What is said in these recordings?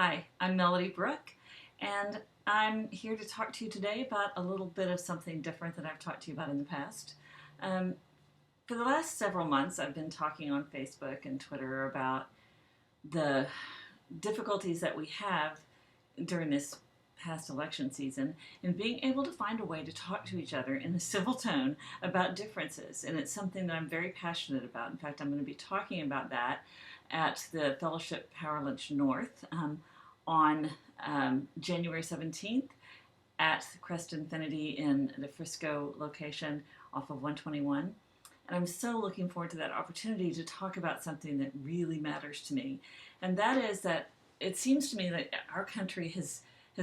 Hi, I'm Melody Brooke, and I'm here to talk to you today about a little bit of something different than I've talked to you about in the past. Um, for the last several months, I've been talking on Facebook and Twitter about the difficulties that we have during this past election season in being able to find a way to talk to each other in a civil tone about differences. And it's something that I'm very passionate about. In fact, I'm going to be talking about that at the Fellowship Power Lunch North on January 17th at Crest Infinity in the Frisco location off of 121. And I'm so looking forward to that opportunity to talk about something that really matters to me. And that is that it seems to me that our country has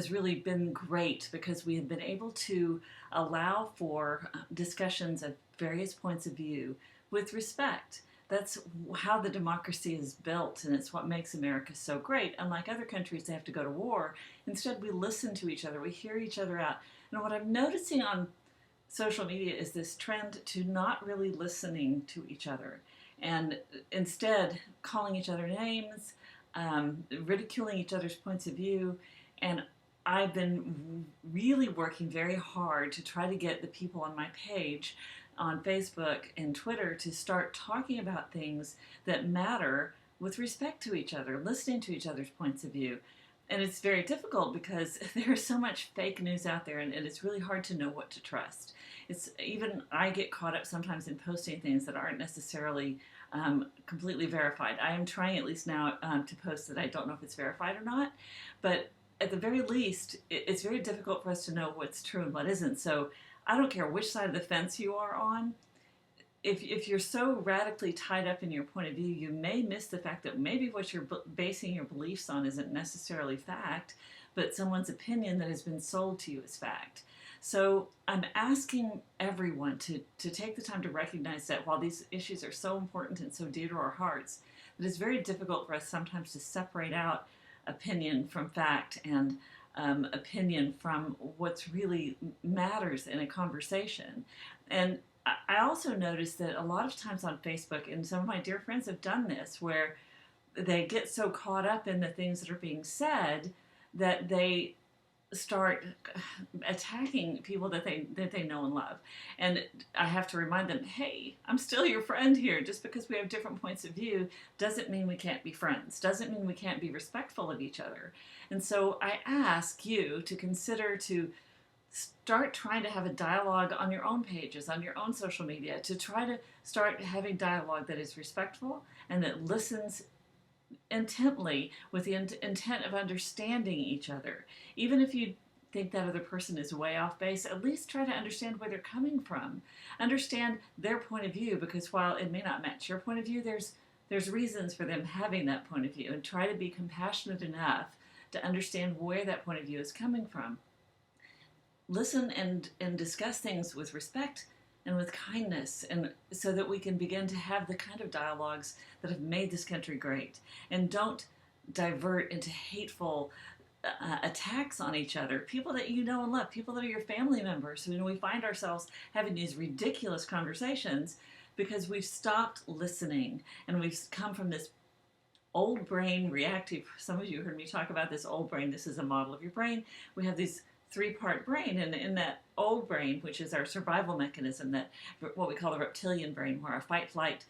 really been great because we have been able to allow for discussions of various points of view with respect. That's how the democracy is built, and it's what makes America so great. Unlike other countries, they have to go to war. Instead, we listen to each other, we hear each other out. And what I'm noticing on social media is this trend to not really listening to each other and instead calling each other names, ridiculing each other's points of view. And I've been really working very hard to try to get the people on my page on Facebook and Twitter to start talking about things that matter with respect to each other, listening to each other's points of view. And it's very difficult because there's so much fake news out there, and it's really hard to know what to trust. It's even I get caught up sometimes in posting things that aren't necessarily completely verified. I am trying at least now to post that I don't know if it's verified or not, but at the very least, it's very difficult for us to know what's true and what isn't. So I don't care which side of the fence you are on. If you're so radically tied up in your point of view, you may miss the fact that maybe what you're basing your beliefs on isn't necessarily fact, but someone's opinion that has been sold to you as fact. So I'm asking everyone to take the time to recognize that while these issues are so important and so dear to our hearts, that it's very difficult for us sometimes to separate out opinion from fact and opinion from what's really matters in a conversation. And I also noticed that a lot of times on Facebook, and some of my dear friends have done this, where they get so caught up in the things that are being said that they start attacking people that they know and love. And I have to remind them, hey, I'm still your friend here. Just because we have different points of view doesn't mean we can't be friends, doesn't mean we can't be respectful of each other. And so I ask you to consider to start trying to have a dialogue on your own pages, on your own social media, to try to start having dialogue that is respectful and that listens intently with the intent of understanding each other. Even if you think that other person is way off base, at least try to understand where they're coming from. Understand their point of view, because while it may not match your point of view, there's reasons for them having that point of view, and try to be compassionate enough to understand where that point of view is coming from. Listen and discuss things with respect and with kindness, and so that we can begin to have the kind of dialogues that have made this country great, and don't divert into hateful attacks on each other, people that you know and love, people that are your family members. When we find ourselves having these ridiculous conversations because we've stopped listening and we've come from this old brain reactive. Some of you heard me talk about this old brain. This is a model of your brain. We have these three-part brain, and in that old brain, which is our survival mechanism, that what we call the reptilian brain, where our fight-flight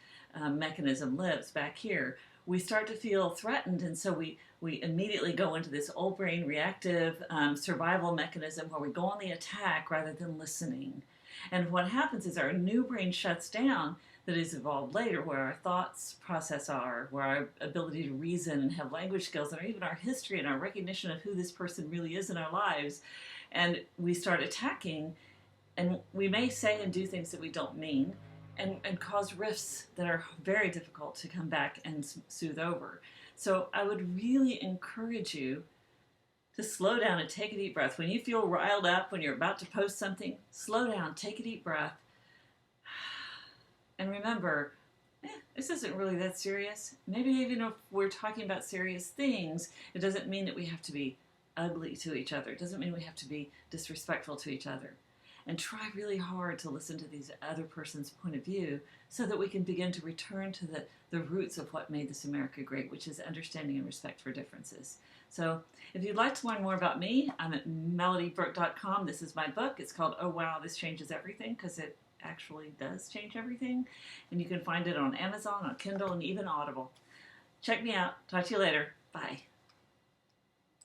mechanism lives back here, we start to feel threatened, and so we immediately go into this old brain reactive survival mechanism where we go on the attack rather than listening. And what happens is our new brain shuts down, that is evolved later, where our thoughts process are, where our ability to reason and have language skills, and even our history and our recognition of who this person really is in our lives. And we start attacking, and we may say and do things that we don't mean, and cause rifts that are very difficult to come back and soothe over. So I would really encourage you to slow down and take a deep breath. When you feel riled up, when you're about to post something, slow down, take a deep breath, and remember, this isn't really that serious. Maybe even if we're talking about serious things, it doesn't mean that we have to be ugly to each other. It doesn't mean we have to be disrespectful to each other. and try really hard to listen to these other person's point of view so that we can begin to return to the roots of what made this America great, which is understanding and respect for differences. So if you'd like to learn more about me, I'm at melodybrooke.com. This is my book. It's called Oh Wow, This Changes Everything, because it actually does change everything. And you can find it on Amazon, on Kindle, and even Audible. Check me out. Talk to you later. Bye.